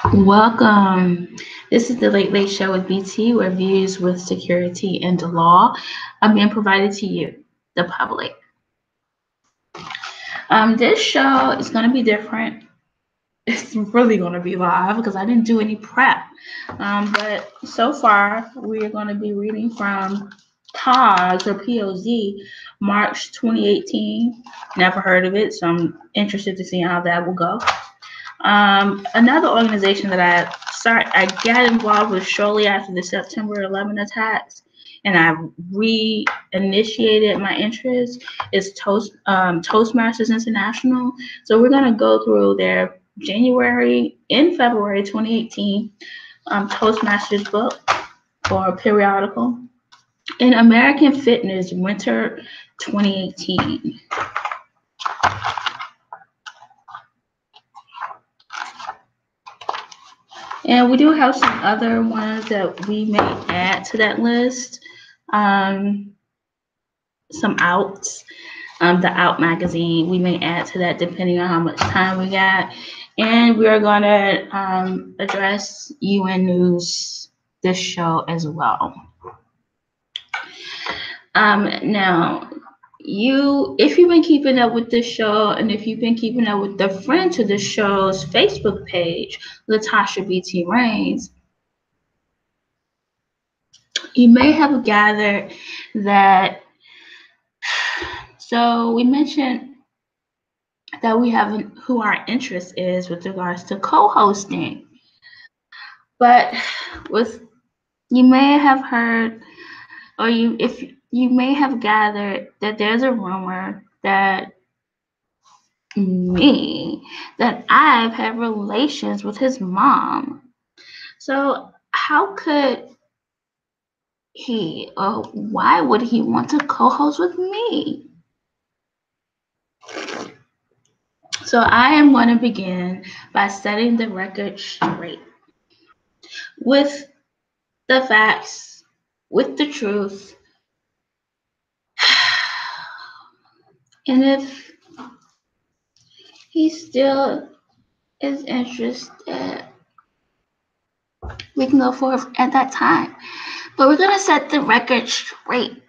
Welcome. This is the Late Late Show with BT, where views with security and the law are being provided to you, the public. This show is going to be different. It's really going to be live because I didn't do any prep. But so far, we are going to be reading from POZ or POZ, March 2018. Never heard of it, so I'm interested to see how that will go. Another organization that I got involved with shortly after the September 11 attacks, and I reinitiated my interest is Toastmasters International. So we're gonna go through their January and February 2018 Toastmasters book or periodical, and American Fitness Winter 2018. And we do have some other ones that we may add to that list. Some outs, the Out magazine, we may add to that depending on how much time we got. And we are going to address UN News this show as well. Now, if you've been keeping up with this show, and if you've been keeping up with the friend to the show's Facebook page, Latasha BT Rains, you may have gathered that. So we mentioned that we have who our interest is with regards to co-hosting, but you may have heard, or if you may have gathered that there's a rumor that I've had relations with his mom. So how could he, or why would he want to co-host with me? So I am going to begin by setting the record straight with the facts, with the truth. And if he still is interested, we can go forward at that time. But we're going to set the record straight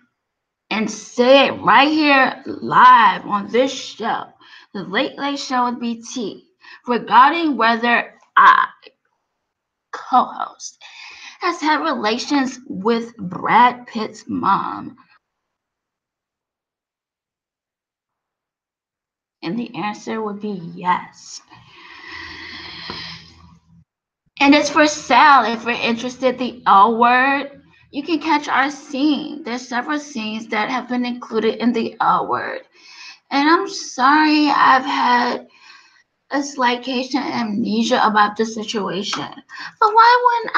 and say it right here live on this show, the Late Late Show with BT, regarding whether I, co-host, has had relations with Brad Pitt's mom. And the answer would be yes. And it's for sale. If you're interested, the L Word, you can catch our scene. There's several scenes that have been included in the L Word. And I'm sorry I've had a slight case of amnesia about the situation. But why wouldn't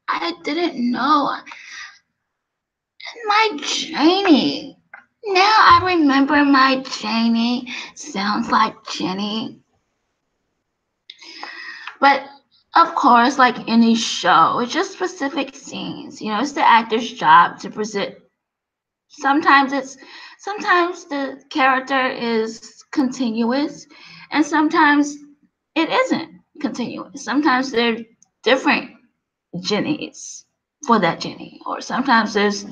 I didn't know. My Janie. Now I remember my Janie sounds like Jenny. But of course, like any show, it's just specific scenes. It's the actor's job to present. Sometimes the character is continuous, and sometimes it isn't continuous. Sometimes they're different Jennies for that Jenny, or sometimes there's,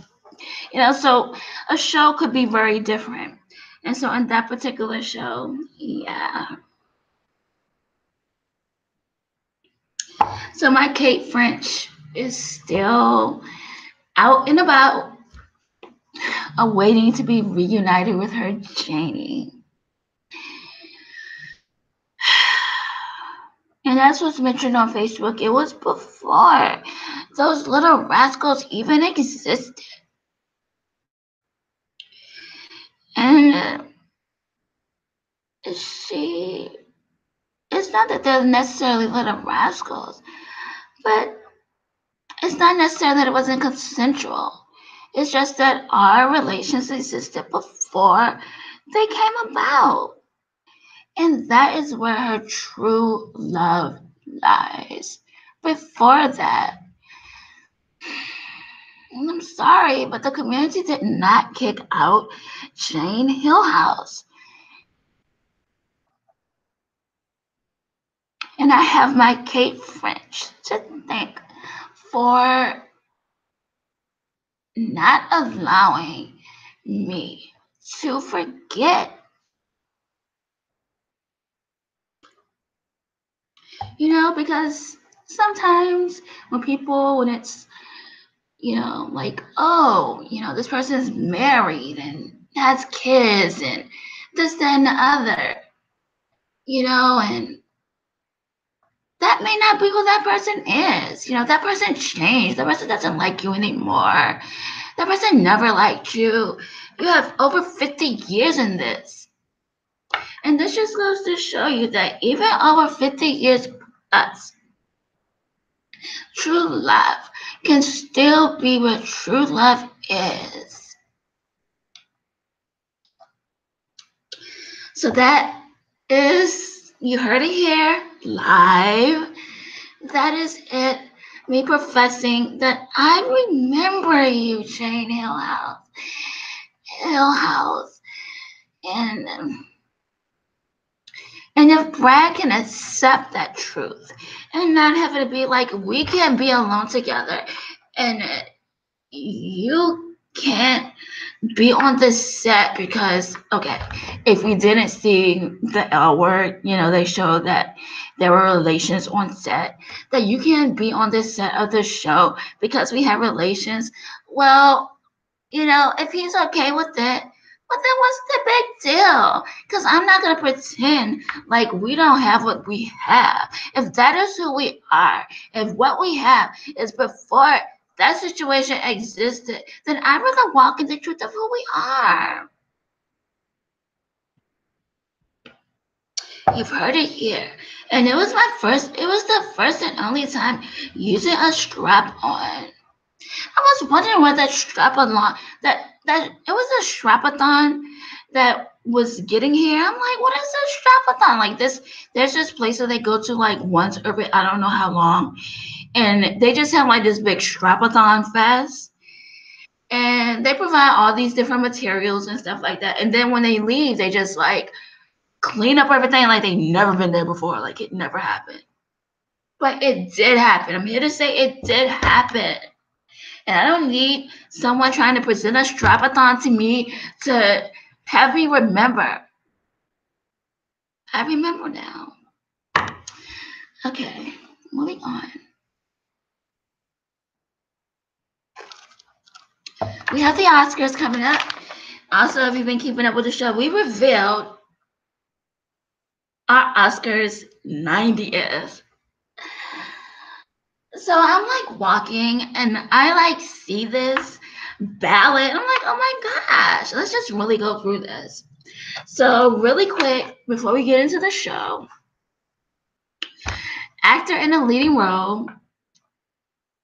so a show could be very different. And so in that particular show, yeah. So my Kate French is still out and about, awaiting to be reunited with her Janie. And that's what's mentioned on Facebook. It was before those little rascals even existed. And it's not that they're necessarily little rascals, but it's not necessarily that it wasn't consensual. It's just that our relations existed before they came about. And that is where her true love lies. Before that, and I'm sorry, but the community did not kick out Jane Hillhouse. And I have my Kate French to thank for not allowing me to forget. Because sometimes when it's, like, oh, this person's married and has kids and this, that, and the other, and that may not be who that person is. That person changed. That person doesn't like you anymore. That person never liked you. You have over 50 years in this. And this just goes to show you that even over 50 years plus, true love can still be what true love is. So that is, you heard it here live. That is it. Me professing that I remember you, Jane Hillhouse. And if Brad can accept that truth and not have it be like we can't be alone together and you can't be on the set because, okay, if we didn't see the L word, they showed that there were relations on set, that you can't be on the set of the show because we have relations. Well, if he's okay with it, but then what's the big deal? Because I'm not going to pretend like we don't have what we have. If that is who we are, if what we have is before that situation existed, then I'd rather walk in the truth of who we are. You've heard it here. And it was the first and only time using a strap on. I was wondering where that strap-a-thon, that it was a strap-a-thon that was getting here. I'm like, what is a strap-a-thon? Like this, there's this place that they go to like once every, I don't know how long. And they just have like this big strap-a-thon fest. And they provide all these different materials and stuff like that. And then when they leave, they just like clean up everything like they've never been there before. Like it never happened. But it did happen. I'm here to say it did happen. And I don't need someone trying to present a strap-a-thon to me to have me remember. I remember now. Okay, moving on. We have the Oscars coming up. Also, if you've been keeping up with the show, we revealed our Oscars 90th. So I'm like walking and I like see this ballot. I'm like, oh my gosh, let's just really go through this. So really quick, before we get into the show, actor in a leading role,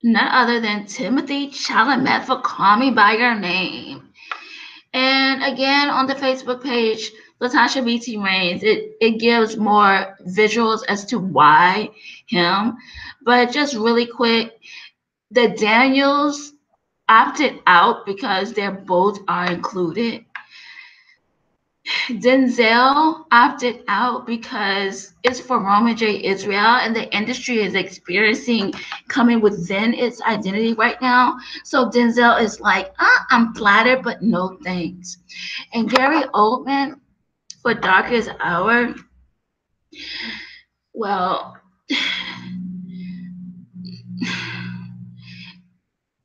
none other than Timothée Chalamet for Call Me By Your Name. And again, on the Facebook page, Latasha B.T. Rains, it gives more visuals as to why him. But just really quick, the Daniels opted out because their both are included. Denzel opted out because it's for Roman J. Israel, and the industry is experiencing coming within its identity right now. So Denzel is like, I'm flattered, but no thanks. And Gary Oldman for Darkest Hour, well,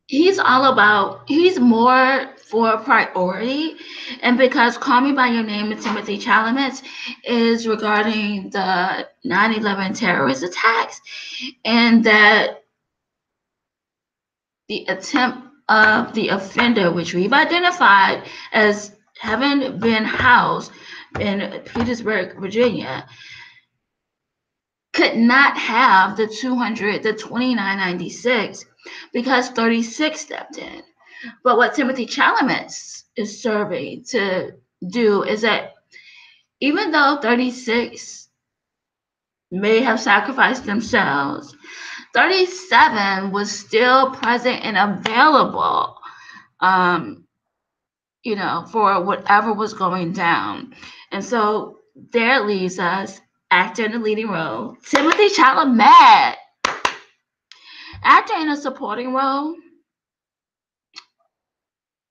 he's more for priority, and because Call Me By Your Name and Timothée Chalamet is regarding the 9/11 terrorist attacks, and that the attempt of the offender, which we've identified as having been housed in Petersburg, Virginia, could not have the 2996 because 36 stepped in. But what Timothée Chalamet is serving to do is that even though 36 may have sacrificed themselves, 37 was still present and available, for whatever was going down. And so there leaves us actor in the leading role, Timothée Chalamet. Actor in a supporting role,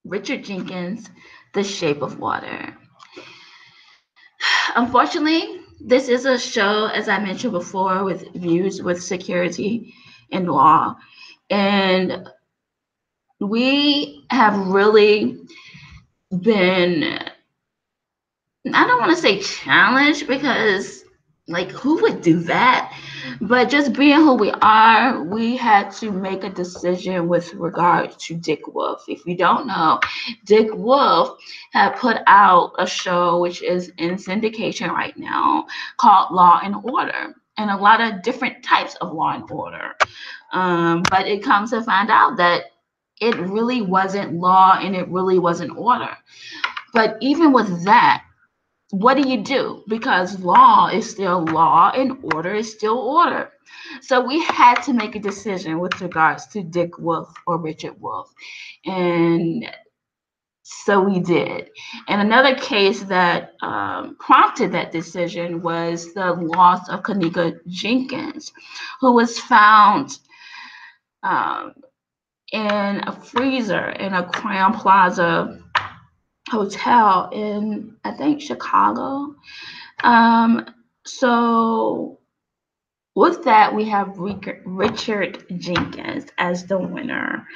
Richard Jenkins, The Shape of Water. Unfortunately, this is a show, as I mentioned before, with views with security and law. And we have really been, I don't want to say challenged, because like, who would do that? But just being who we are, we had to make a decision with regard to Dick Wolf. If you don't know, Dick Wolf had put out a show which is in syndication right now called Law and Order, and a lot of different types of Law and Order. But it comes to find out that it really wasn't law and it really wasn't order. But even with that, what do you do? Because law is still law and order is still order. So we had to make a decision with regards to Dick Wolf or Richard Wolf. And so we did. And another case that prompted that decision was the loss of Kenneka Jenkins, who was found in a freezer in a Crowne Plaza hotel in, I think, Chicago. So with that, we have Richard Jenkins as the winner.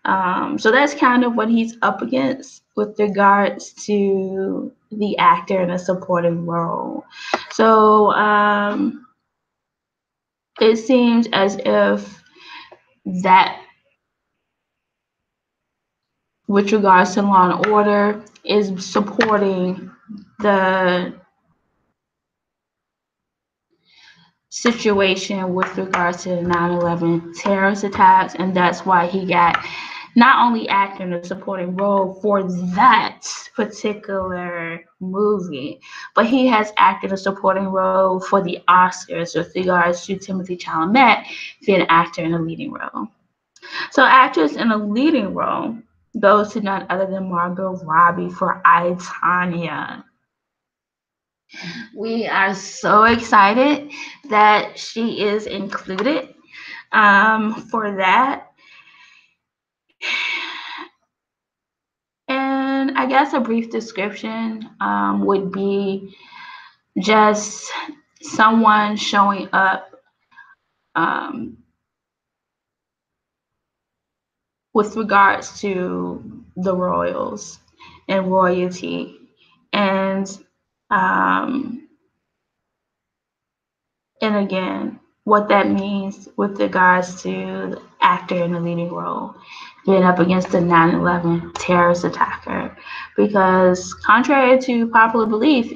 So that's kind of what he's up against with regards to the actor in a supporting role. So it seems as if that, with regards to Law and Order, is supporting the situation with regards to the 9/11 terrorist attacks, and that's why he got not only acting a supporting role for that particular movie, but he has acted a supporting role for the Oscars with regards to Timothée Chalamet being an actor in a leading role. So actress in a leading role goes to none other than Margot Robbie for I, Tonya. We are so excited that she is included for that. And I guess a brief description would be just someone showing up with regards to the royals and royalty, and again, what that means with regards to the actor in the leading role being up against the 9/11 terrorist attacker. Because contrary to popular belief,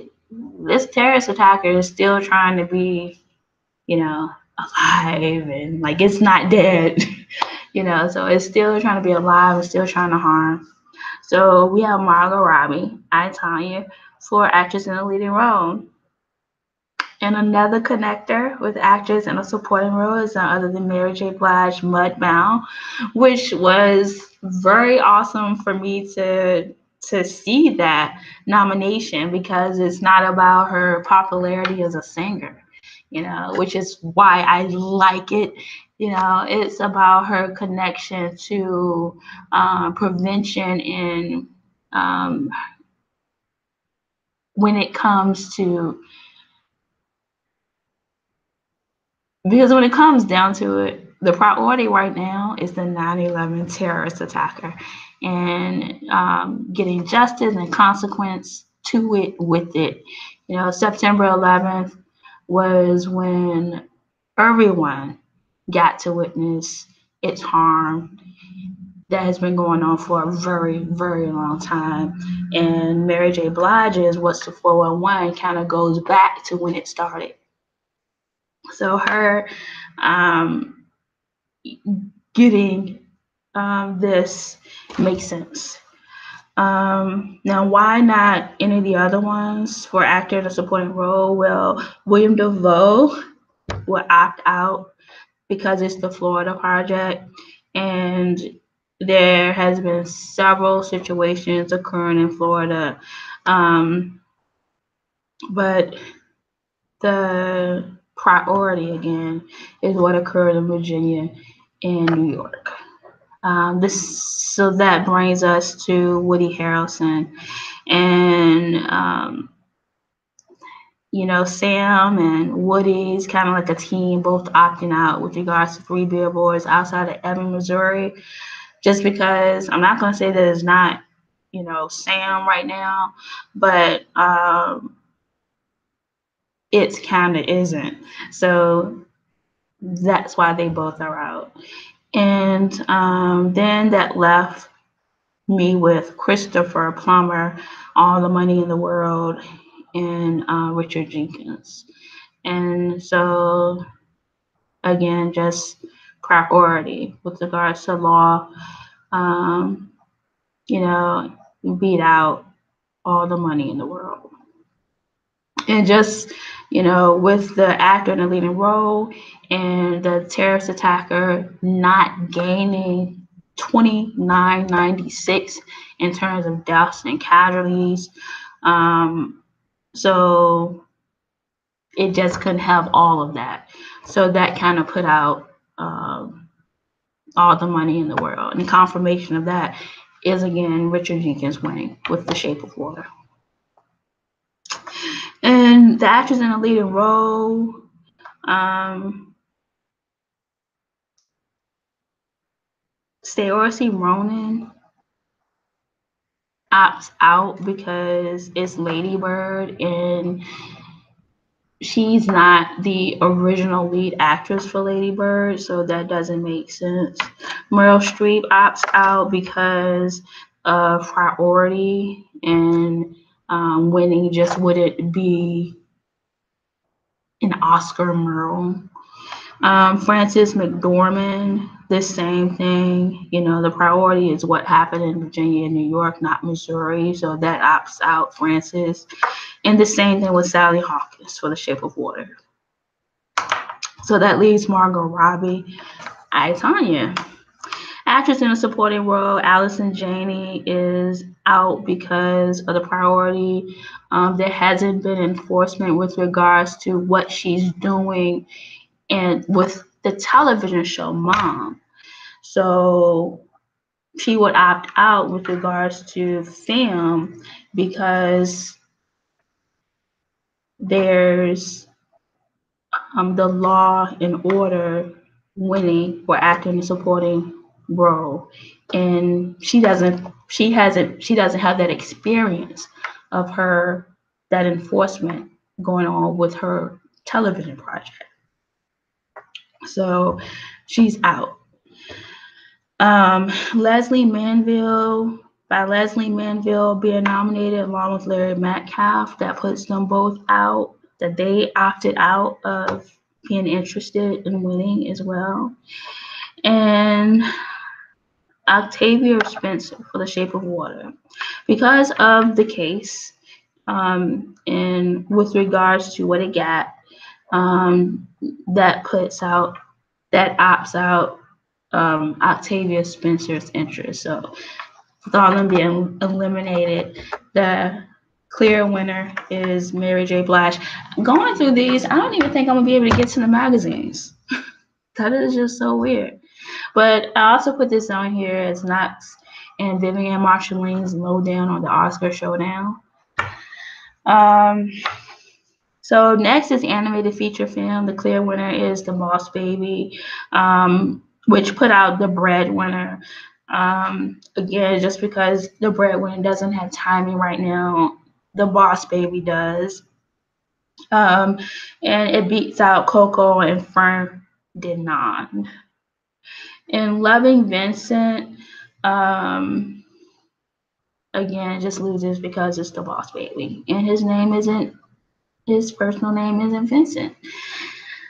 this terrorist attacker is still trying to be, alive, and like, it's not dead, so it's still trying to be alive and still trying to harm. So we have Margot Robbie, I, Tonya, for actress in the leading role. And another connector with actress in a supporting role is none other than Mary J. Blige, Mudbound, which was very awesome for me to see that nomination, because it's not about her popularity as a singer, which is why I like it. It's about her connection to prevention and when it comes to, because when it comes down to it, the priority right now is the 9/11 terrorist attacker, and getting justice and consequence to it with it. September 11th was when everyone got to witness its harm that has been going on for a very, very long time. And Mary J. Blige's What's the 411 kind of goes back to when it started. So her getting this makes sense. Now, why not any of the other ones for actor in a supporting role? Well, William Dafoe will opt out because it's the Florida Project, and there has been several situations occurring in Florida. But the priority again is what occurred in Virginia and New York. So that brings us to Woody Harrelson, and Sam and Woody's kind of like a team, both opting out with regards to free billboards outside of Ebbing, Missouri. Just because I'm not going to say that it's not, Sam right now, but it's kind of isn't. So that's why they both are out. And then that left me with Christopher Plummer, All the Money in the World, and Richard Jenkins. And so, again, just priority with regards to law. Beat out All the Money in the World. And just, with the actor in the leading role and the terrorist attacker not gaining 2996 in terms of deaths and casualties. So it just couldn't have all of that. So that kind of put out All the Money in the World. And confirmation of that is, again, Richard Jenkins winning with The Shape of Water. And the actress in the leading role, Saoirse Ronan opts out because it's Lady Bird, and she's not the original lead actress for Lady Bird, so that doesn't make sense. Meryl Streep opts out because of priority, and winning just wouldn't be an Oscar Meryl. Frances McDormand, the same thing. The priority is what happened in Virginia and New York, not Missouri. So that opts out Frances. And the same thing with Sally Hawkins for The Shape of Water. So that leaves Margot Robbie. I, Tonya. Actress in a supporting role, Allison Janney is out because of the priority. There hasn't been enforcement with regards to what she's doing and with the television show Mom. So she would opt out with regards to film because there's the Law and Order winning for acting and supporting role, and she doesn't have that experience of that enforcement going on with her television project. So she's out. Leslie Manville being nominated along with Larry Metcalf, that puts them both out, that they opted out of being interested in winning as well. And Octavia Spencer for The Shape of Water. Because of the case, and with regards to what it got, that opts out Octavia Spencer's interest. So with all of them being eliminated, the clear winner is Mary J. Blige. Going through these, I don't even think I'm gonna be able to get to the magazines. That is just so weird. But I also put this on here as Knox and Vivian Marshalling's lowdown on the Oscar showdown. So next is animated feature film. The clear winner is The Boss Baby, which put out The Breadwinner. Again, just because The Breadwinner doesn't have timing right now, The Boss Baby does. And it beats out Coco and Ferdinand. And Loving Vincent, again, just loses because it's The Boss Baby, and his personal name isn't Vincent.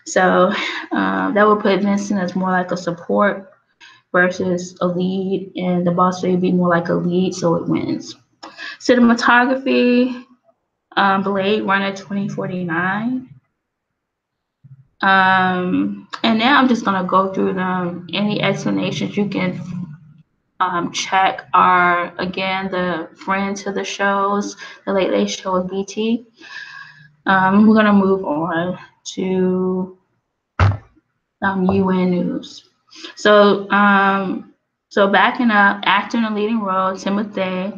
So that would put Vincent as more like a support versus a lead, and The Boss Baby more like a lead, so it wins. Cinematography, Blade Runner 2049. And now I'm just gonna go through them. Any explanations you can check are, again, the friends of the shows, The Late Late Show with BT. We're gonna move on to UN News. So, so backing up, actor in a leading role, Timothy,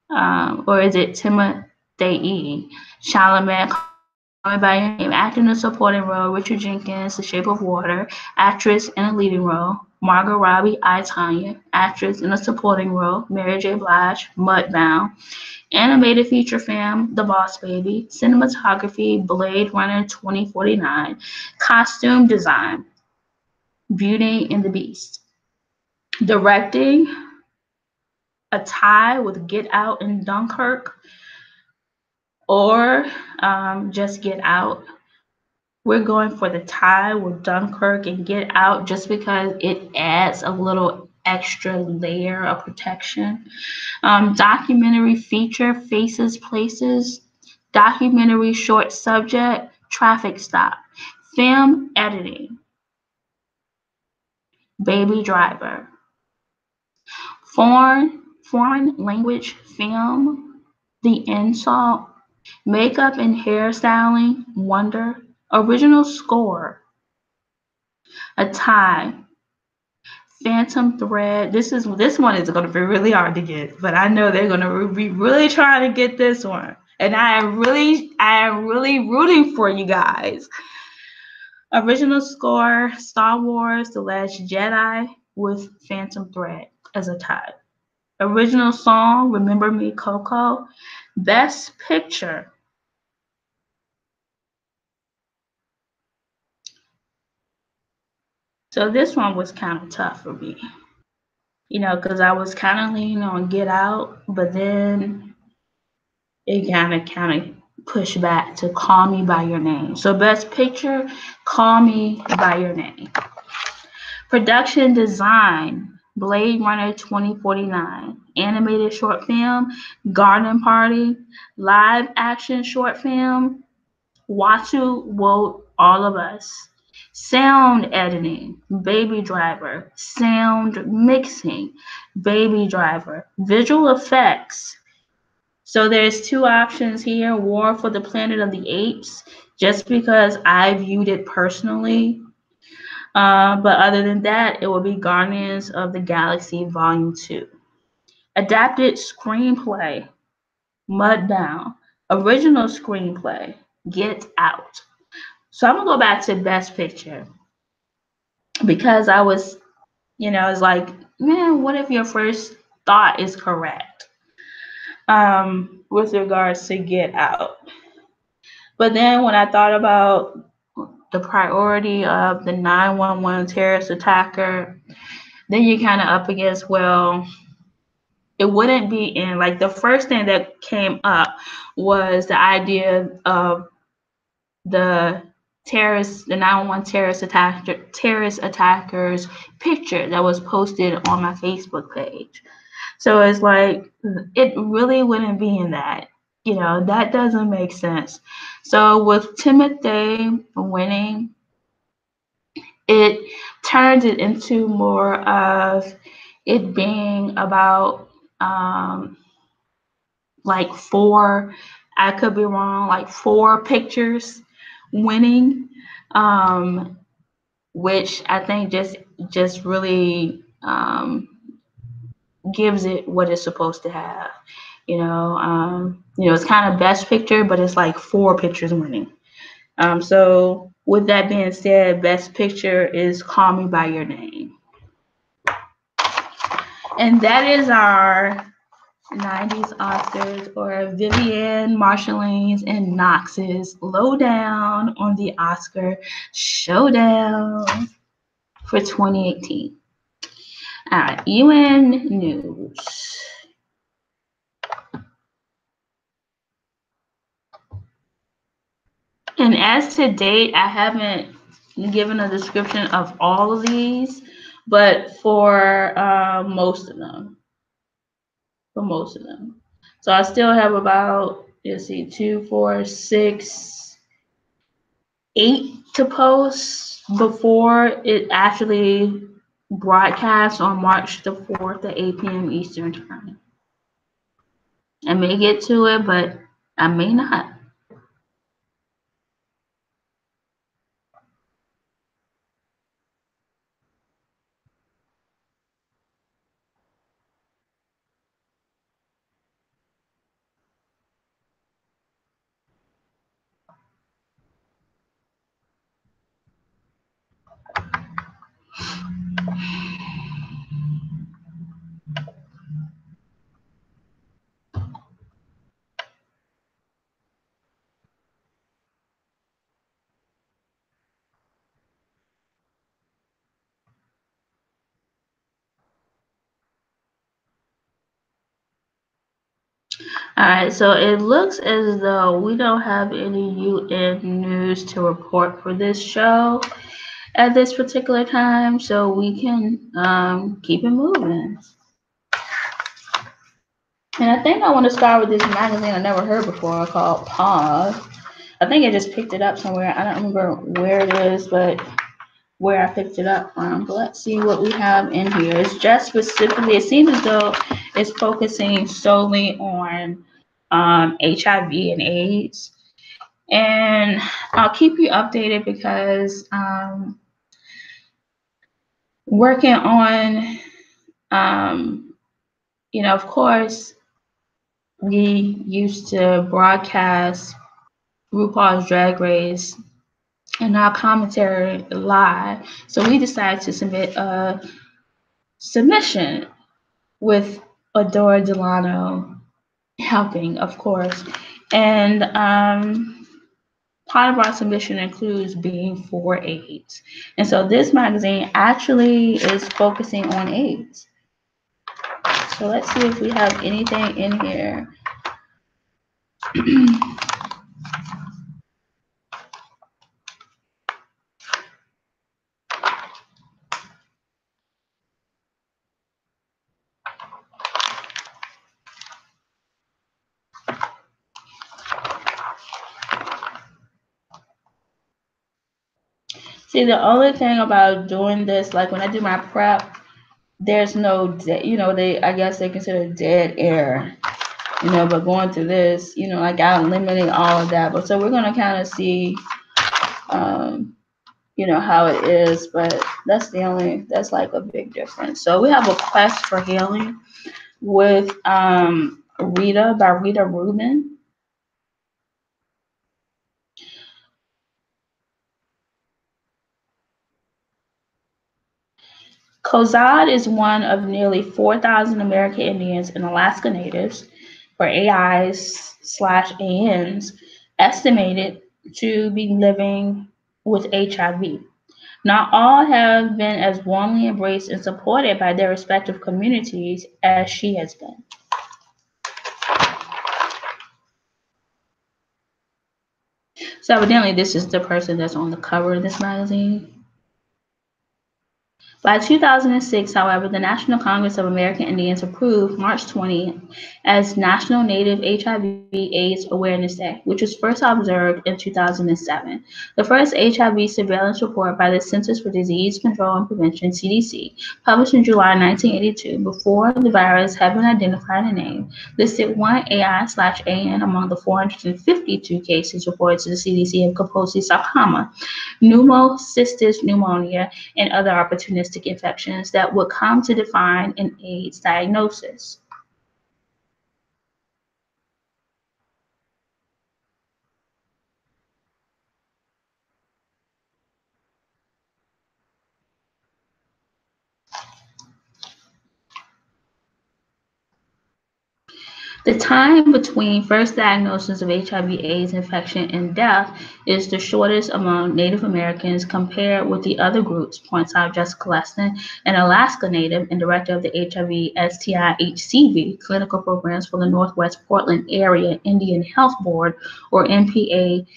or is it Timothy Chalamet, Call Me by Your Name, actor in a supporting role, Richard Jenkins, The Shape of Water, actress in a leading role, Margot Robbie, I, Tonya, actress in a supporting role, Mary J. Blige, Mudbound, animated feature film, The Boss Baby, cinematography, Blade Runner 2049, costume design, Beauty and the Beast. Directing, a tie with Get Out and Dunkirk, or just Get Out. We're going for the tie with Dunkirk and Get Out just because it adds a little extra layer of protection. Documentary feature, Faces, Places. Documentary short subject, Traffic Stop. Film editing, Baby Driver. Foreign language film, The Insult. Makeup and hairstyling, Wonder. Original score, a tie. Phantom Thread. This one is going to be really hard to get, but I know they're going to be really trying to get this one, and I am really rooting for you guys. Original score, Star Wars: The Last Jedi with Phantom Thread as a tie. Original song, Remember Me, Coco. Best picture, so this one was kind of tough for me, because I was kind of leaning on Get Out, but then it kind of pushed back to Call Me by Your Name. So best picture, Call Me by Your Name. Production design, Blade Runner 2049. Animated short film, Garden Party. Live action short film, Watu Wote All of Us. Sound editing, Baby Driver. Sound mixing, Baby Driver. Visual effects. So there's two options here, War for the Planet of the Apes, just because I viewed it personally. But other than that, it will be Guardians of the Galaxy Volume 2. Adapted screenplay, Mudbound. Original screenplay, Get Out. So I'm going to go back to Best Picture because I was, it's like, man, what if your first thought is correct with regards to Get Out? But then when I thought about the priority of the 911 terrorist attacker, then you're kind of up against, well, it wouldn't be in, like, the first thing that came up was the idea of the 911 terrorist attackers picture that was posted on my Facebook page. So it's like, it really wouldn't be in that. That doesn't make sense. So with Timothy winning, it turns it into more of it being about like four, I could be wrong, like four pictures winning, which I think just really gives it what it's supposed to have. It's kind of best picture, but it's like four pictures winning. So with that being said, best picture is Call Me by Your Name. And that is our 90s Oscars, or Vivian, Marshallings, and Knox's lowdown on the Oscar showdown for 2018. All right, UN News. And as to date, I haven't given a description of all of these, but for most of them. So I still have about, 2, 4, 6, 8 to post before it actually broadcasts on March the 4th at 8 p.m. Eastern Time. I may get to it, but I may not. All right, so it looks as though we don't have any UN news to report for this show at this particular time, so we can keep it moving. And I think I want to start with this magazine I never heard before called Pause. I think I just picked it up somewhere. I don't remember where it is, but where I picked it up from. But let's see what we have in here. It's just specifically, it seems as though it's focusing solely on HIV and AIDS. And I'll keep you updated because working on, of course, we used to broadcast RuPaul's Drag Race and our commentary live. So we decided to submit a submission with Adora Delano helping, of course. And part of our submission includes being for AIDS. And so this magazine actually is focusing on AIDS. So let's see if we have anything in here. See, the only thing about doing this, like when I do my prep, there's no, I guess they consider dead air, but going through this, like I eliminate all of that. But so we're going to kind of see, how it is, but that's like a big difference. So we have a Quest for Healing with Rita by Rita Rubin. Kozad is one of nearly 4,000 American Indians and Alaska Natives, or AIs/ANs, estimated to be living with HIV. Not all have been as warmly embraced and supported by their respective communities as she has been. So evidently this is the person that's on the cover of this magazine. By 2006, however, the National Congress of American Indians approved March 20 as National Native HIV/AIDS Awareness Day, which was first observed in 2007. The first HIV surveillance report by the Centers for Disease Control and Prevention, CDC, published in July 1982, before the virus had been identified and named, listed one AI/AN among the 452 cases reported to the CDC of Kaposi sarcoma, pneumocystis pneumonia, and other opportunistic infections that would come to define an AIDS diagnosis. The time between first diagnosis of HIV/AIDS infection and death is the shortest among Native Americans compared with the other groups, points out Jessica Leston, an Alaska Native and director of the HIV/STI/HCV clinical programs for the Northwest Portland Area Indian Health Board, or NPA-IHP.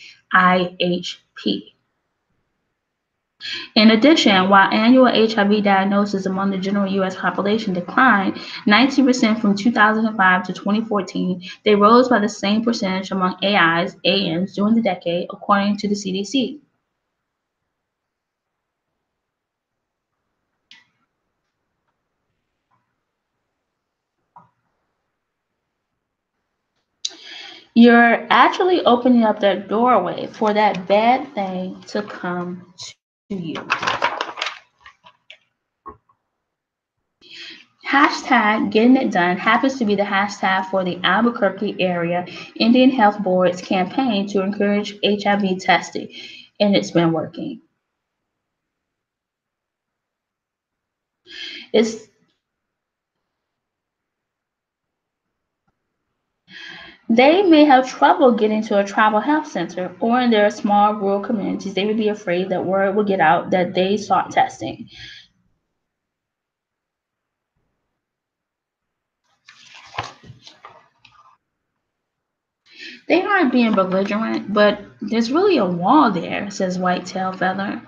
In addition, while annual HIV diagnoses among the general U.S. population declined 19% from 2005 to 2014, they rose by the same percentage among AIs/ANs during the decade, according to the CDC. You're actually opening up that doorway for that bad thing to come to you. Hashtag Getting It Done happens to be the hashtag for the Albuquerque Area Indian Health Board's campaign to encourage HIV testing, and it's been working. It's They may have trouble getting to a tribal health center, or in their small rural communities, they would be afraid that word would get out that they sought testing. They aren't being belligerent, but there's really a wall there, says Whitetail Feather.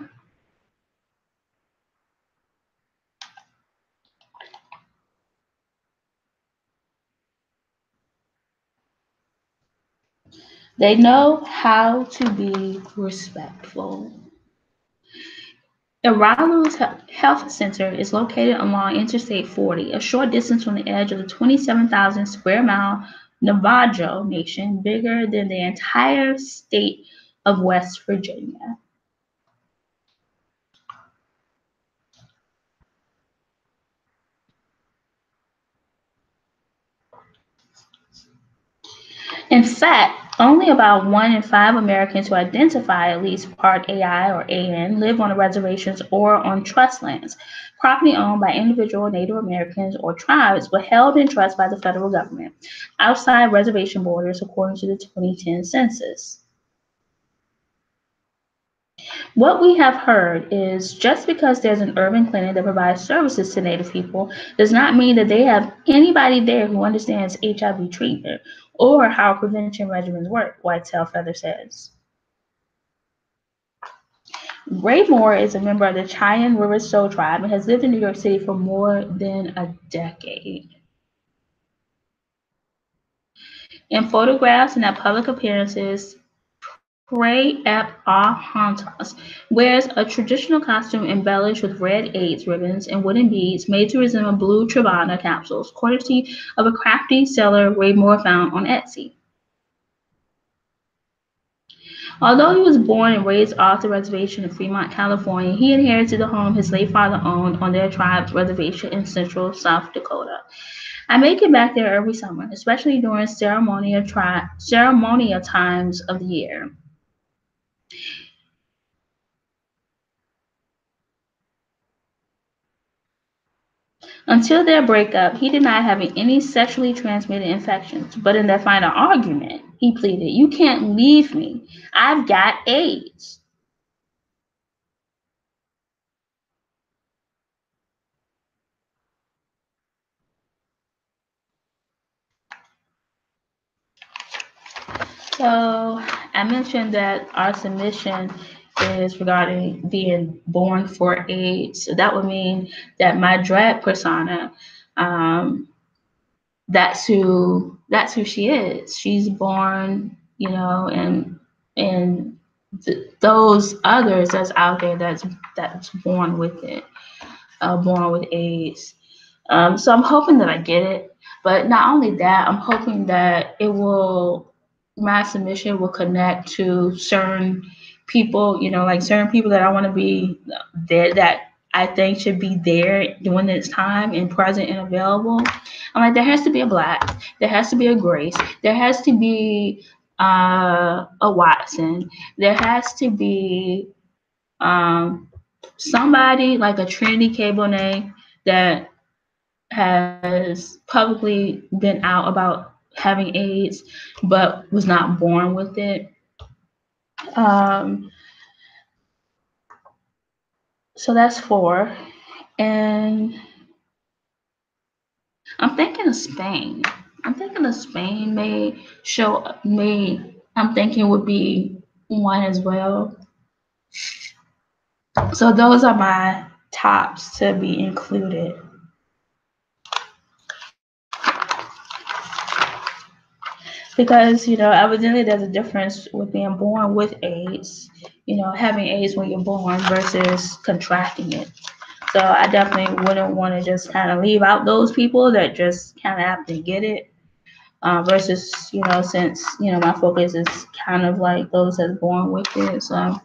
They know how to be respectful. Iralu's Health Center is located along Interstate 40, a short distance from the edge of the 27,000 square mile Navajo Nation, bigger than the entire state of West Virginia. In fact, only about 1 in 5 Americans who identify at least Part AI or AN live on the reservations or on trust lands, property owned by individual Native Americans or tribes but held in trust by the federal government, outside reservation borders, according to the 2010 census. What we have heard is just because there's an urban clinic that provides services to Native people does not mean that they have anybody there who understands HIV treatment or how prevention regimens work, Whitetail Feather says. Ray Moore is a member of the Cheyenne River Sioux tribe and has lived in New York City for more than a decade. In photographs and at public appearances, Prey Ep Ah Hontas wears a traditional costume embellished with red AIDS ribbons and wooden beads made to resemble blue Truvana capsules, courtesy of a crafty seller Ray Moore found on Etsy. Although he was born and raised off the reservation in Fremont, California, he inherited the home his late father owned on their tribe's reservation in central South Dakota. I make it back there every summer, especially during ceremonial times of the year. Until their breakup, he denied having any sexually transmitted infections, but in their final argument, he pleaded, "You can't leave me. I've got AIDS." So I mentioned that our submission is regarding being born for AIDS. So that would mean that my drag persona, um, that's who she is. She's born, and those others that's out there that's born with it, born with AIDS. So I'm hoping that I get it, but not only that, I'm hoping that my submission will connect to certain people, like certain people that I want to be there, that I think should be there during this time and present and available. I'm like, there has to be a Black, there has to be a Grace, there has to be a Watson, there has to be somebody like a Trinity K. Bonet that has publicly been out about having AIDS, but was not born with it. Um, so that's 4. And I'm thinking of Spain. I'm thinking would be one as well. So those are my tops to be included. Because, evidently there's a difference with being born with AIDS, having AIDS when you're born versus contracting it. So I definitely wouldn't want to just kind of leave out those people that just kind of have to get it, versus, since, my focus is kind of like those that's born with it. So,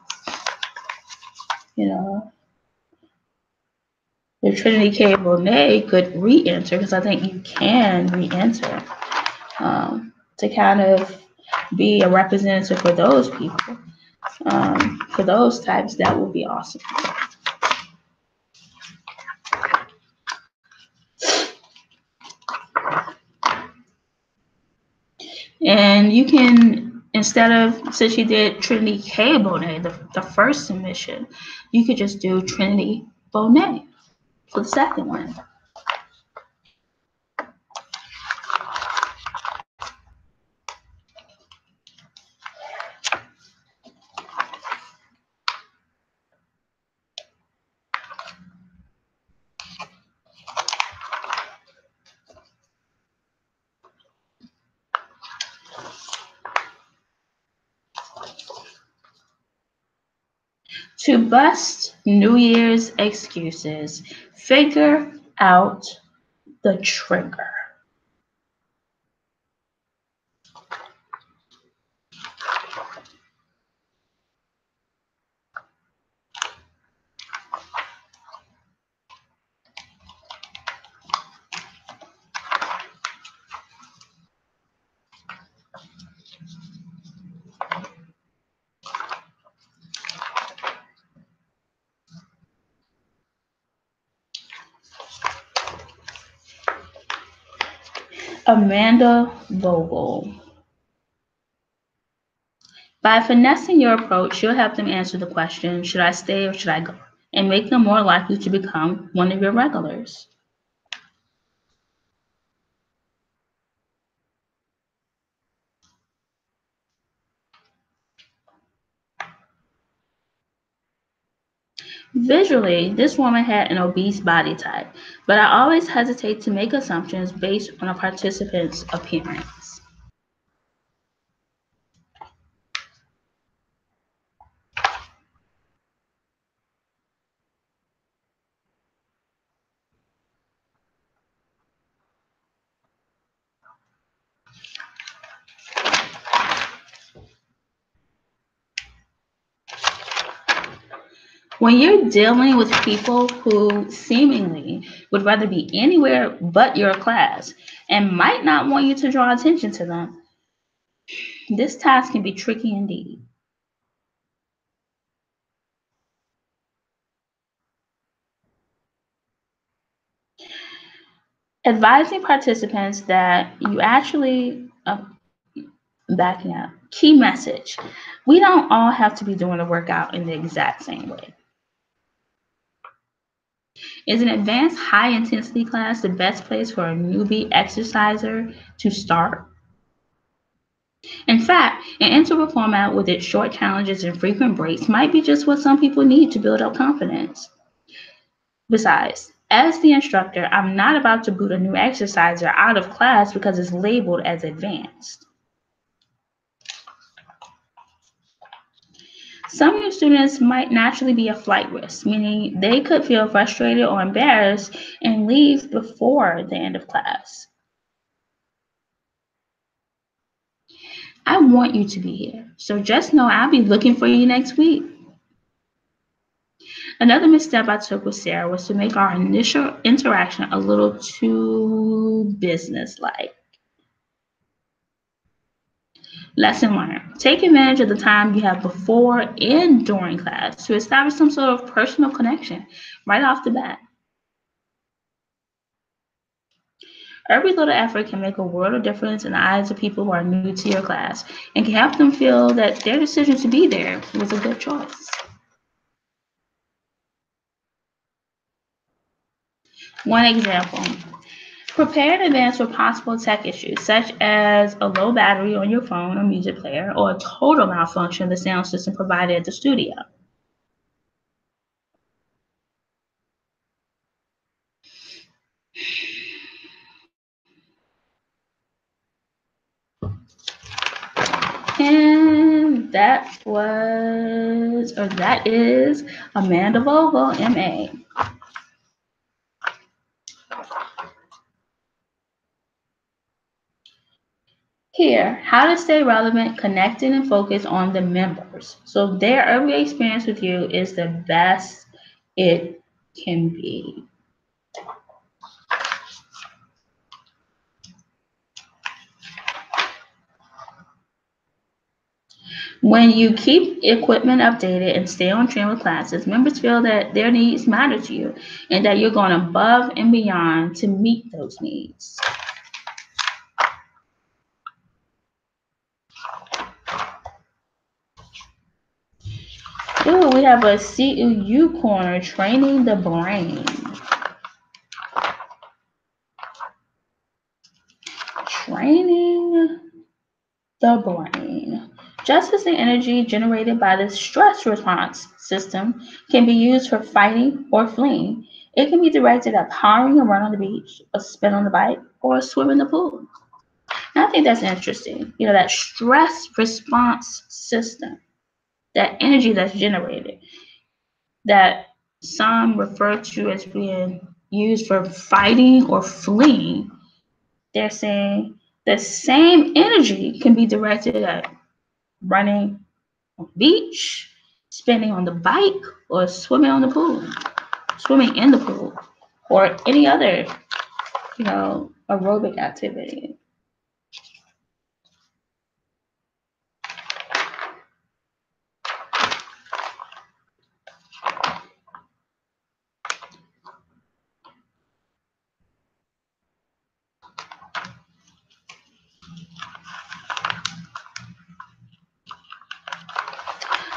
the Trinity K. Bonet could re-enter, because I think you can re-enter, to kind of be a representative for those people. For those types, that would be awesome. And you can, instead of, since you did Trinity K Bonet, the first submission, you could just do Trinity Bonet for the second one. To bust New Year's excuses, figure out the trigger. Amanda Vogel. By finessing your approach, you'll help them answer the question, should I stay or should I go? And make them more likely to become one of your regulars. Visually, this woman had an obese body type, but I always hesitate to make assumptions based on a participant's appearance. When you're dealing with people who seemingly would rather be anywhere but your class and might not want you to draw attention to them, this task can be tricky indeed. Advising participants that you actually, backing up, key message, we don't all have to be doing a workout in the exact same way. Is an advanced high-intensity class the best place for a newbie exerciser to start? In fact, an interval format with its short challenges and frequent breaks might be just what some people need to build up confidence. Besides, as the instructor, I'm not about to boot a new exerciser out of class because it's labeled as advanced. Some new students might naturally be a flight risk, meaning they could feel frustrated or embarrassed and leave before the end of class. I want you to be here, so just know I'll be looking for you next week. Another misstep I took with Sarah was to make our initial interaction a little too business-like. Lesson learned. Take advantage of the time you have before and during class to establish some sort of personal connection right off the bat. Every little effort can make a world of difference in the eyes of people who are new to your class and can help them feel that their decision to be there was a good choice. One example. Prepare in advance for possible tech issues, such as a low battery on your phone or music player, or a total malfunction of the sound system provided at the studio. And that is Amanda Vogel, MA. Here, how to stay relevant, connected, and focused on the members. So their early experience with you is the best it can be. When you keep equipment updated and stay on trend with classes, members feel that their needs matter to you and that you're going above and beyond to meet those needs. Ooh, we have a CEU corner, training the brain. Training the brain. Just as the energy generated by the stress response system can be used for fighting or fleeing, it can be directed at powering a run on the beach, a spin on the bike, or a swim in the pool. And I think that's interesting. You know, that stress response system, that energy that's generated, that some refer to as being used for fighting or fleeing, they're saying the same energy can be directed at running on the beach, spinning on the bike, or swimming in the pool, or any other, aerobic activity.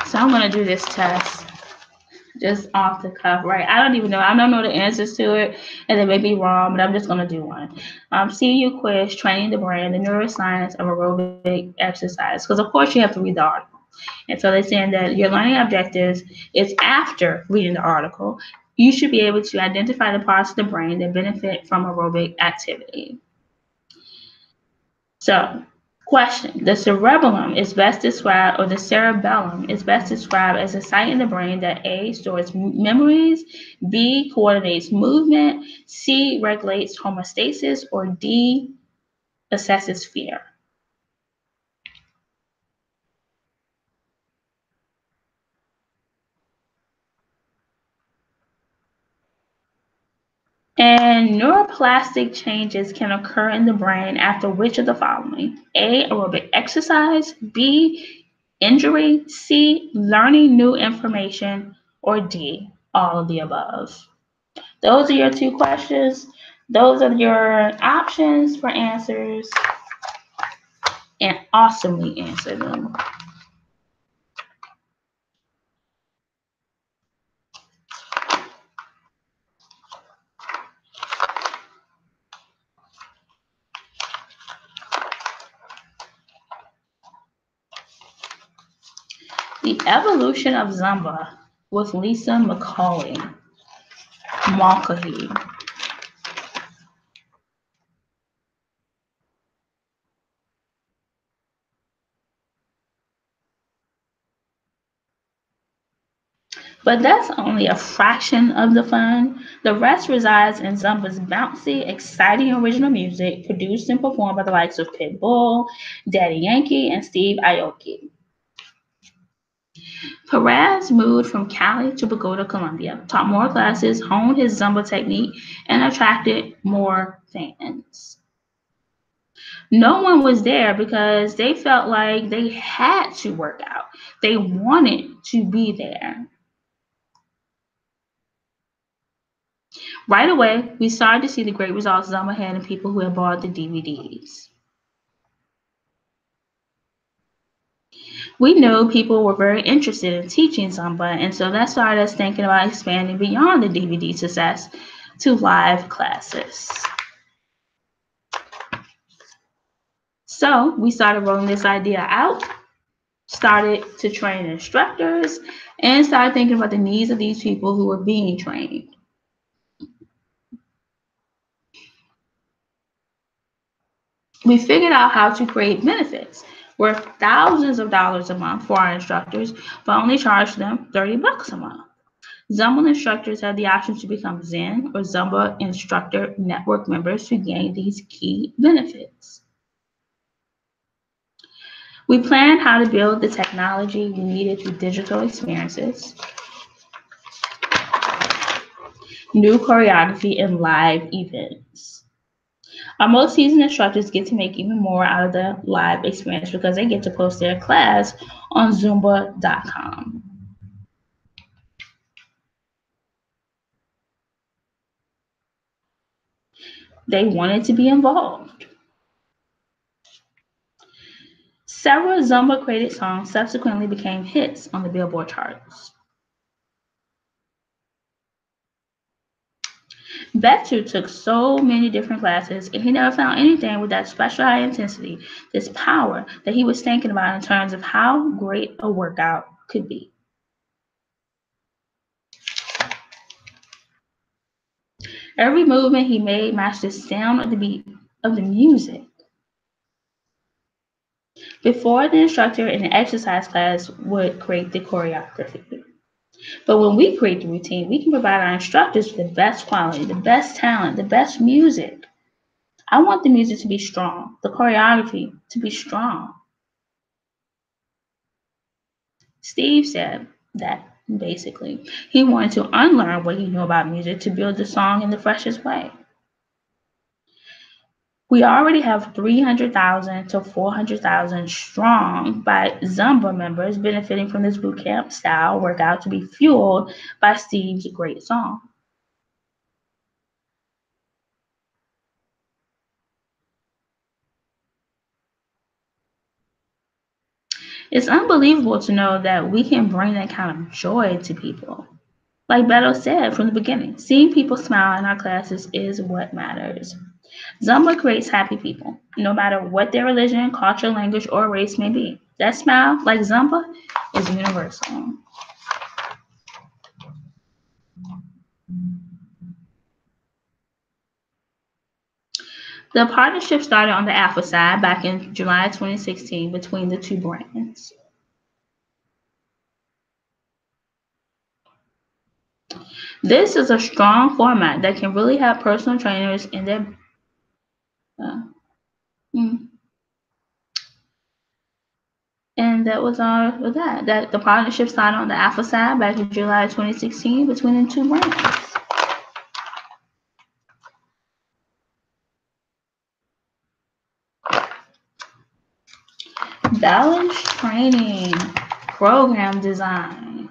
So I'm gonna do this test just off the cuff, right? I don't even know. I don't know the answers to it, and they may be wrong, but I'm just gonna do one. CU quiz, training the brain, the neuroscience of aerobic exercise. Because of course you have to read the article, and so they're saying that your learning objectives is after reading the article. You should be able to identify the parts of the brain that benefit from aerobic activity. So, question: the cerebellum is best described, or the cerebellum is best described as a site in the brain that A, stores memories, B, coordinates movement, C, regulates homeostasis, or D, assesses fear. And neuroplastic changes can occur in the brain after which of the following? A, aerobic exercise, B, injury, C, learning new information, or D, all of the above. Those are your two questions. Those are your options for answers, and awesomely answer them. The Evolution of Zumba with Lisa Mulcahy. But that's only a fraction of the fun. The rest resides in Zumba's bouncy, exciting original music produced and performed by the likes of Pitbull, Daddy Yankee, and Steve Aoki. Perez moved from Cali to Bogota, Colombia, taught more classes, honed his Zumba technique, and attracted more fans. No one was there because they felt like they had to work out. They wanted to be there. Right away, we started to see the great results Zumba had in people who had bought the DVDs. We knew people were very interested in teaching Zumba, and so that started us thinking about expanding beyond the DVD success to live classes. So we started rolling this idea out, started to train instructors, and started thinking about the needs of these people who were being trained. We figured out how to create benefits worth thousands of dollars a month for our instructors, but only charge them $30 a month. Zumba instructors have the option to become Zen or Zumba Instructor Network members to gain these key benefits. We planned how to build the technology we needed through digital experiences, new choreography, and live events. Our most seasoned instructors get to make even more out of the live experience because they get to post their class on Zumba.com. They wanted to be involved. Several Zumba created songs subsequently became hits on the Billboard charts. Betu took so many different classes, and he never found anything with that special high intensity, this power that he was thinking about in terms of how great a workout could be. Every movement he made matched the sound of the beat of the music. Before, the instructor in the exercise class would create the choreography. But when we create the routine, we can provide our instructors with the best quality, the best talent, the best music. I want the music to be strong, the choreography to be strong. Steve said that basically he wanted to unlearn what he knew about music to build the song in the freshest way. We already have 300,000 to 400,000 strong by Zumba members benefiting from this boot camp style workout to be fueled by Steve's great song. It's unbelievable to know that we can bring that kind of joy to people. Like Beto said from the beginning, seeing people smile in our classes is what matters. Zumba creates happy people, no matter what their religion, culture, language, or race may be. That smile, like Zumba, is universal. The partnership started on the Alpha side back in July 2016 between the two brands. This is a strong format that can really help personal trainers in their. Uh, mm. And that was all with that. That the partnership started on the Alpha side back in July 2016 between the two brands. Balance training program design.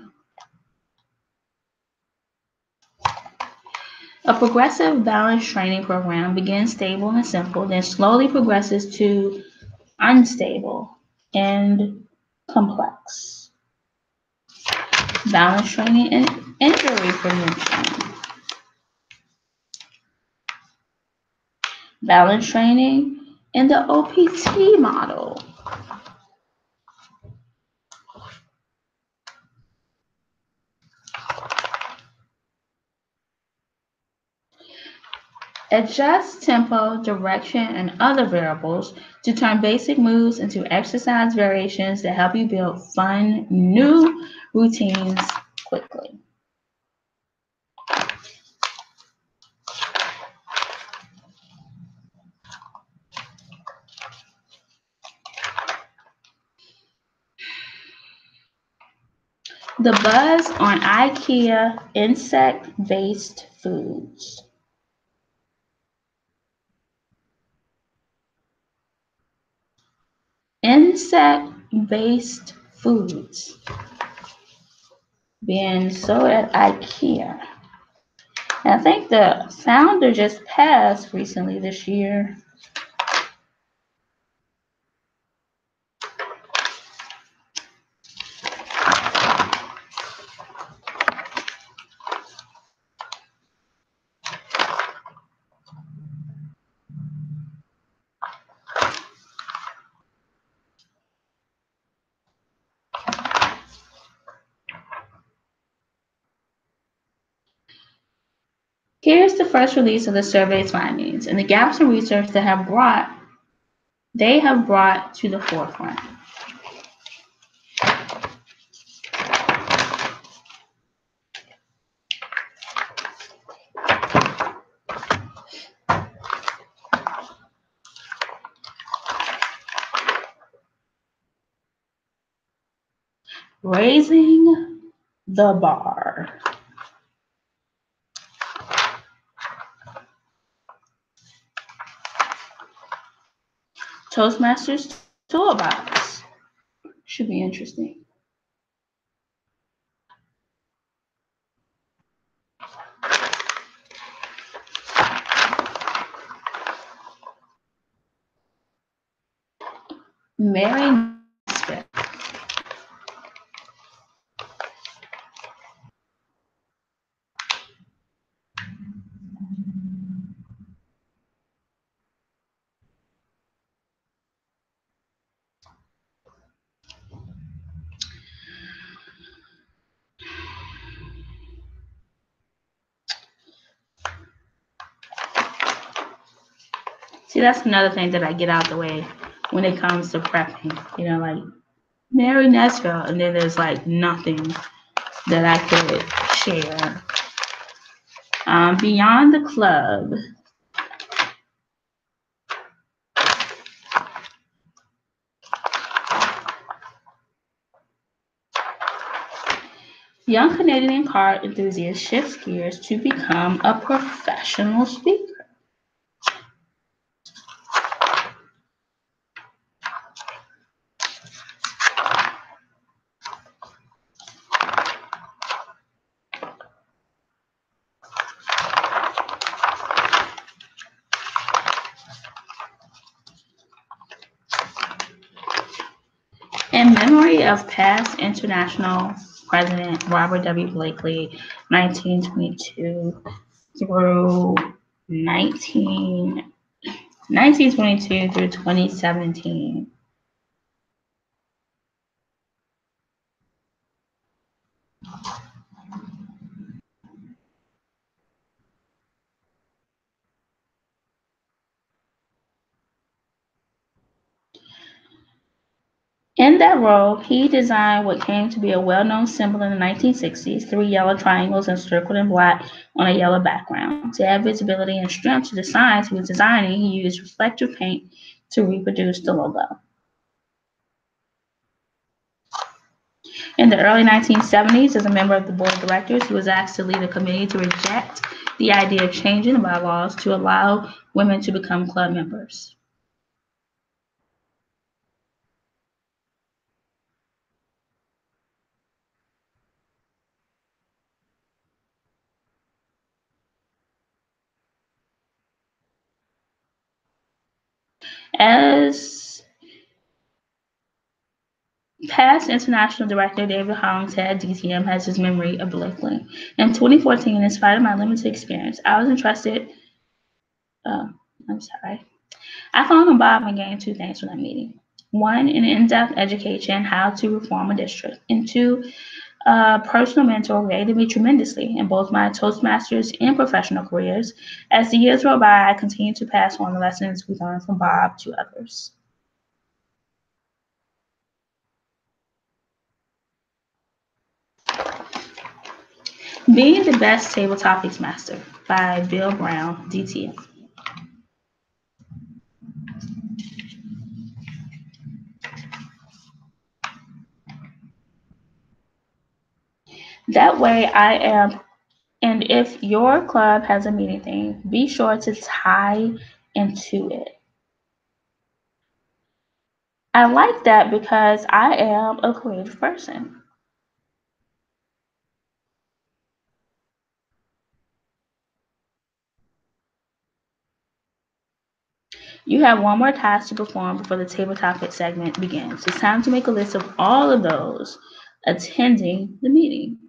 A progressive balance training program begins stable and simple, then slowly progresses to unstable and complex. Balance training and injury prevention. Balance training in the OPT model. Adjust tempo, direction, and other variables to turn basic moves into exercise variations that help you build fun, new routines quickly. The buzz on IKEA insect-based foods. Insect-based foods being sold at IKEA. And I think the founder just passed recently this year. Here's the first release of the survey's findings and the gaps in research that they have brought to the forefront. Raising the bar. Toastmasters Toolbox. Should be interesting. Mary Nesbitt. See, that's another thing that I get out the way when it comes to prepping. You know, like Mary Nesville, and then there's like nothing that I could share. Beyond the Club. Young Canadian car enthusiast shifts gears to become a professional speaker. In memory of past international President Robert W. Blakely, 1922 through 1922 through 2017. In that role, he designed what came to be a well-known symbol in the 1960s, three yellow triangles encircled in black on a yellow background. To add visibility and strength to the signs he was designing, he used reflective paint to reproduce the logo. In the early 1970s, as a member of the board of directors, he was asked to lead a committee to reject the idea of changing the bylaws to allow women to become club members. As past international director David Hollingshead, DTM, has his memory of Blakely. In 2014, in spite of my limited experience, I was entrusted. I found on Bob and gained two things from that meeting. One, an in-depth education how to reform a district, and two, a personal mentor who aided me tremendously in both my Toastmasters and professional careers. As the years roll by, I continue to pass on the lessons we learned from Bob to others. Being the Best Table Topics Master by Bill Brown, DTM. That way I am, and if your club has a meeting theme, be sure to tie into it. I like that because I am a creative person. You have one more task to perform before the table topic segment begins. It's time to make a list of all of those attending the meeting.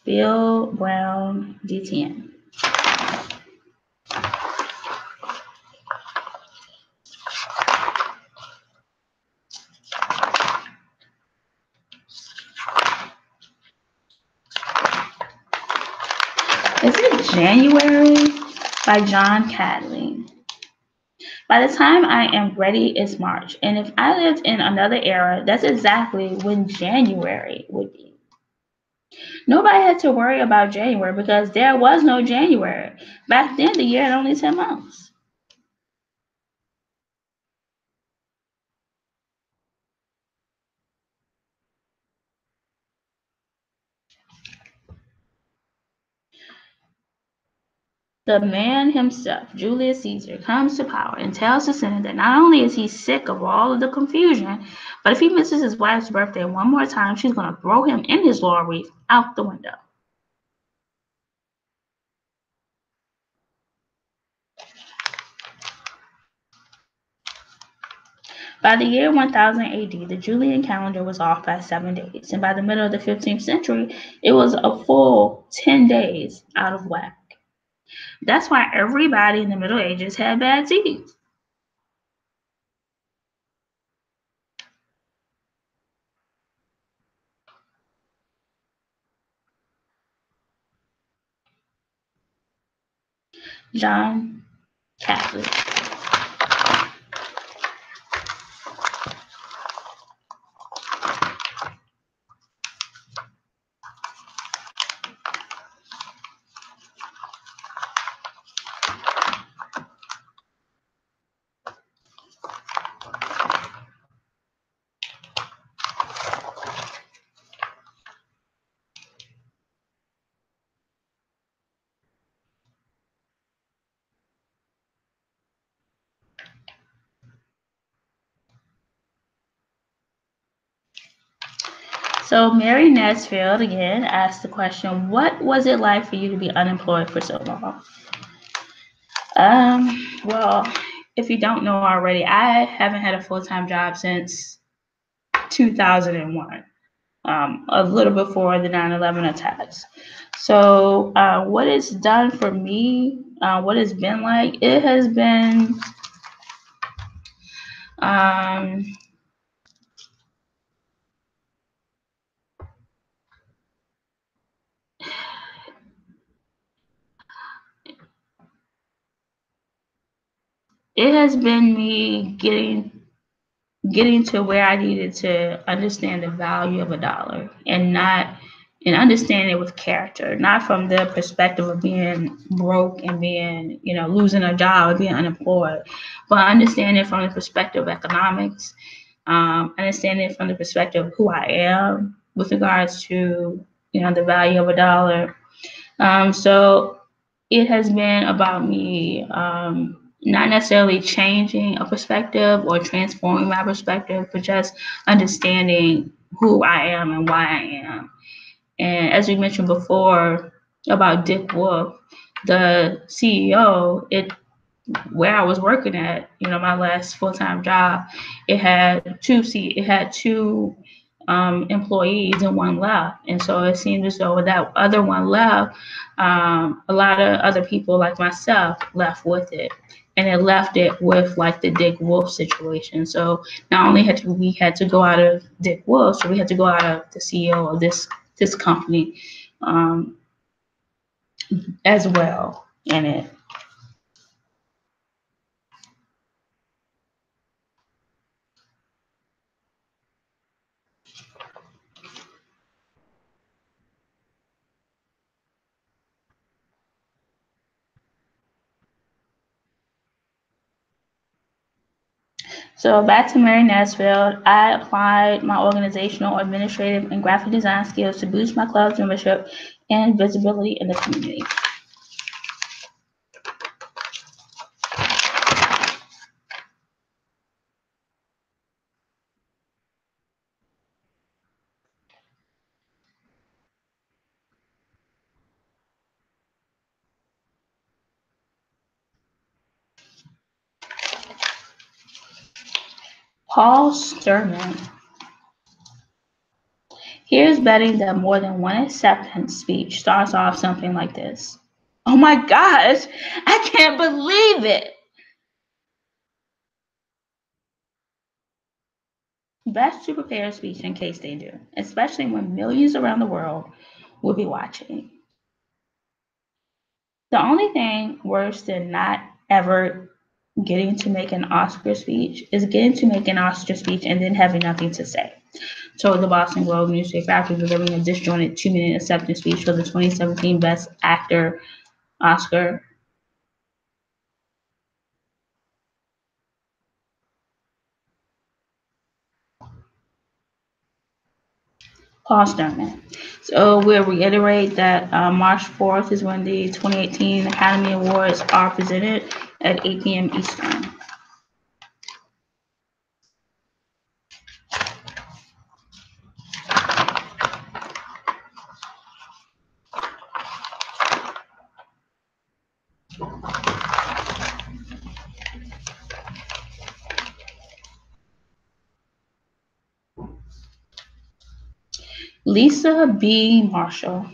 Bill Brown, DTN. Is it January by John Cadley? By the time I am ready, it's March. And if I lived in another era, that's exactly when January would be. Nobody had to worry about January because there was no January. Back then, the year had only 10 months. The man himself, Julius Caesar, comes to power and tells the Senate that not only is he sick of all of the confusion, but if he misses his wife's birthday one more time, she's going to throw him and his laurel wreath out the window. By the year 1000 AD, the Julian calendar was off by 7 days, and by the middle of the 15th century, it was a full 10 days out of whack. That's why everybody in the Middle Ages had bad teeth. John Catlett. So Mary Nesfield again asked the question, what was it like for you to be unemployed for so long? Well, if you don't know already, I haven't had a full-time job since 2001, a little before the 9/11 attacks. So what it's done for me, what it's been like, it has been it has been me getting to where I needed to understand the value of a dollar and understand it with character, not from the perspective of being broke and being, losing a job or being unemployed, but understand it from the perspective of economics, understand it from the perspective of who I am with regards to, the value of a dollar. So it has been about me not necessarily changing a perspective or transforming my perspective, but just understanding who I am and why I am. And as we mentioned before about Dick Wolf, the CEO, where I was working at, my last full-time job, it had two employees and one left. And so it seemed as though that other one left, a lot of other people like myself left with it. And it left it with like the Dick Wolf situation. So not only we had to go out of Dick Wolf, so we had to go out of the CEO of this company as well in it. So back to Mary Nesfield, I applied my organizational, administrative, and graphic design skills to boost my club's membership and visibility in the community. Paul Sturman. Here's betting that more than one acceptance speech starts off something like this. Oh my gosh, I can't believe it. Best to prepare a speech in case they do, especially when millions around the world will be watching. The only thing worse than not ever getting to make an Oscar speech is getting to make an Oscar speech and then having nothing to say. Told the Boston Globe newspaper after delivering a disjointed 2-minute acceptance speech for the 2017 Best Actor Oscar. Paul Sturman. So we'll reiterate that March 4th is when the 2018 Academy Awards are presented at 8 p.m. Eastern. Lisa B. Marshall.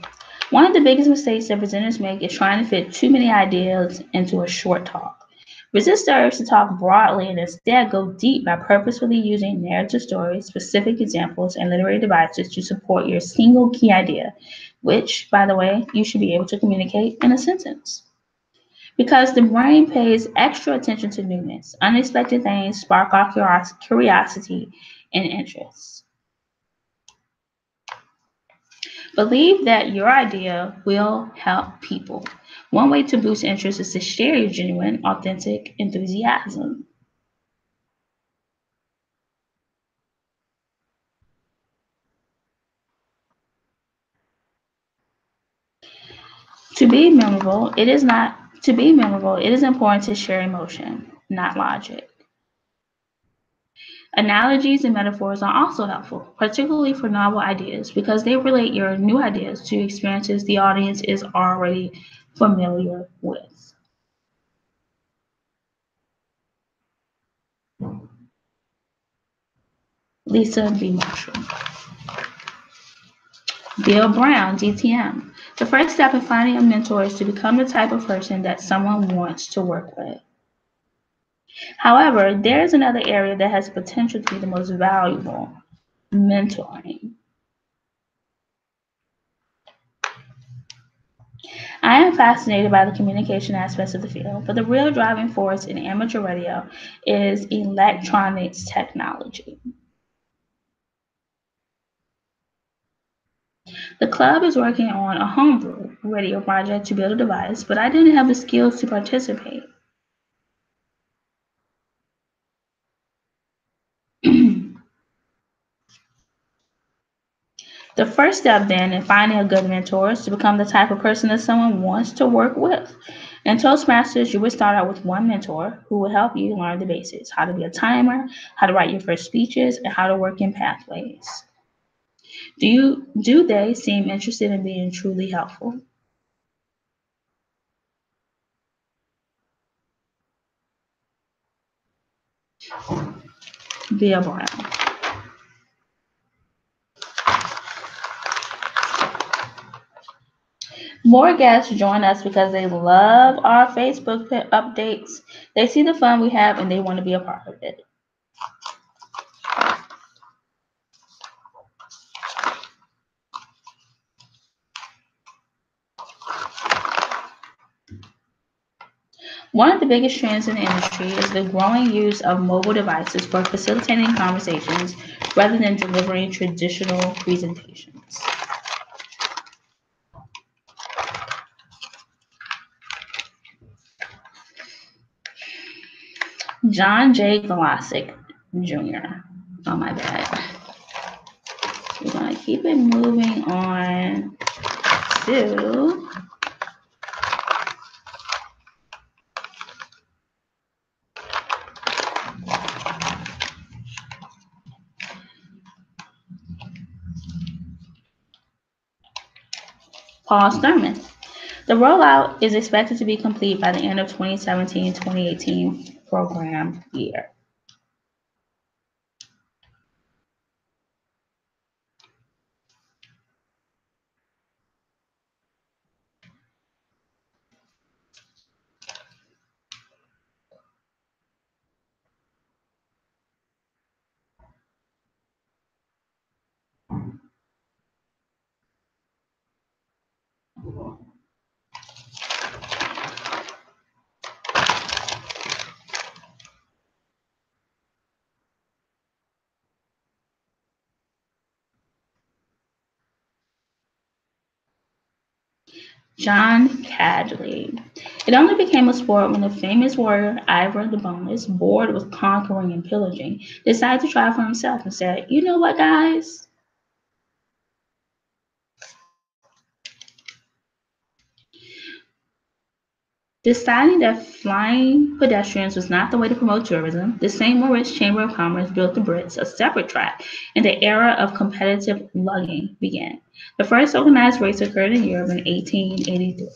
One of the biggest mistakes that presenters make is trying to fit too many ideas into a short talk. Resist the urge to talk broadly and instead go deep by purposefully using narrative stories, specific examples, and literary devices to support your single key idea, which, by the way, you should be able to communicate in a sentence. Because the brain pays extra attention to newness. Unexpected things spark our curiosity and interest. Believe that your idea will help people. One way to boost interest is to share your genuine, authentic enthusiasm. To be memorable, it is important to share emotion, not logic. Analogies and metaphors are also helpful, particularly for novel ideas, because they relate your new ideas to experiences the audience is already familiar with. Lisa B. Marshall. Bill Brown, DTM. The first step in finding a mentor is to become the type of person that someone wants to work with. However, there is another area that has potential to be the most valuable: mentoring. I am fascinated by the communication aspects of the field, but the real driving force in amateur radio is electronics technology. The club is working on a homebrew radio project to build a device, but I didn't have the skills to participate. The first step then in finding a good mentor is to become the type of person that someone wants to work with. In Toastmasters, you would start out with one mentor who will help you learn the basics: how to be a timer, how to write your first speeches, and how to work in pathways. Do they seem interested in being truly helpful? Via Brown. More guests join us because they love our Facebook updates. They see the fun we have and they want to be a part of it. One of the biggest trends in the industry is the growing use of mobile devices for facilitating conversations rather than delivering traditional presentations. John J. Glossick Jr. Oh, my bad. We're going to keep it moving on to Paul Sturman. The rollout is expected to be complete by the end of 2017-2018 program year. John Cadley. It only became a sport when the famous warrior Ivor the Boneless, bored with conquering and pillaging, decided to try for himself and said, "You know what, guys? Deciding that flying pedestrians was not the way to promote tourism, the St. Moritz Chamber of Commerce built the Brits a separate track, and the era of competitive lugging began. The first organized race occurred in Europe in 1883.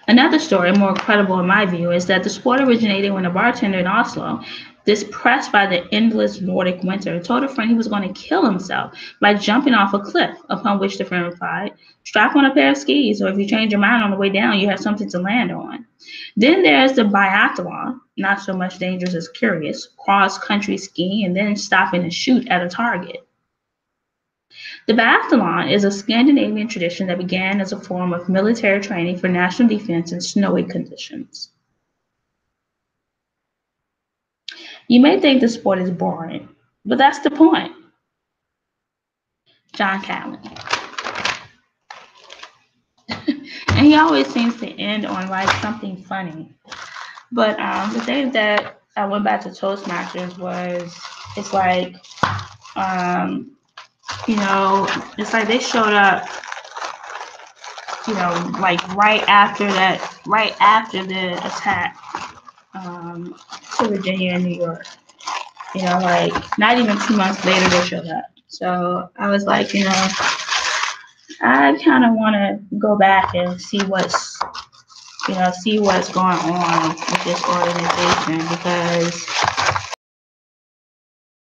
Another story, more credible in my view, is that the sport originated when a bartender in Oslo, depressed by the endless Nordic winter, told a friend he was going to kill himself by jumping off a cliff, upon which the friend replied, "Strap on a pair of skis, or if you change your mind on the way down, you have something to land on." Then there's the biathlon, not so much dangerous as curious, cross-country skiing and then stopping to shoot at a target. The biathlon is a Scandinavian tradition that began as a form of military training for national defense in snowy conditions. You may think the sport is boring, but that's the point. John Callan. And he always seems to end on like something funny. But the thing that I went back to Toastmasters was it's like it's like they showed up, like right after the attack to Virginia and New York. Like not even 2 months later they showed up. So I was like, I kind of want to go back and see what's going on with this organization because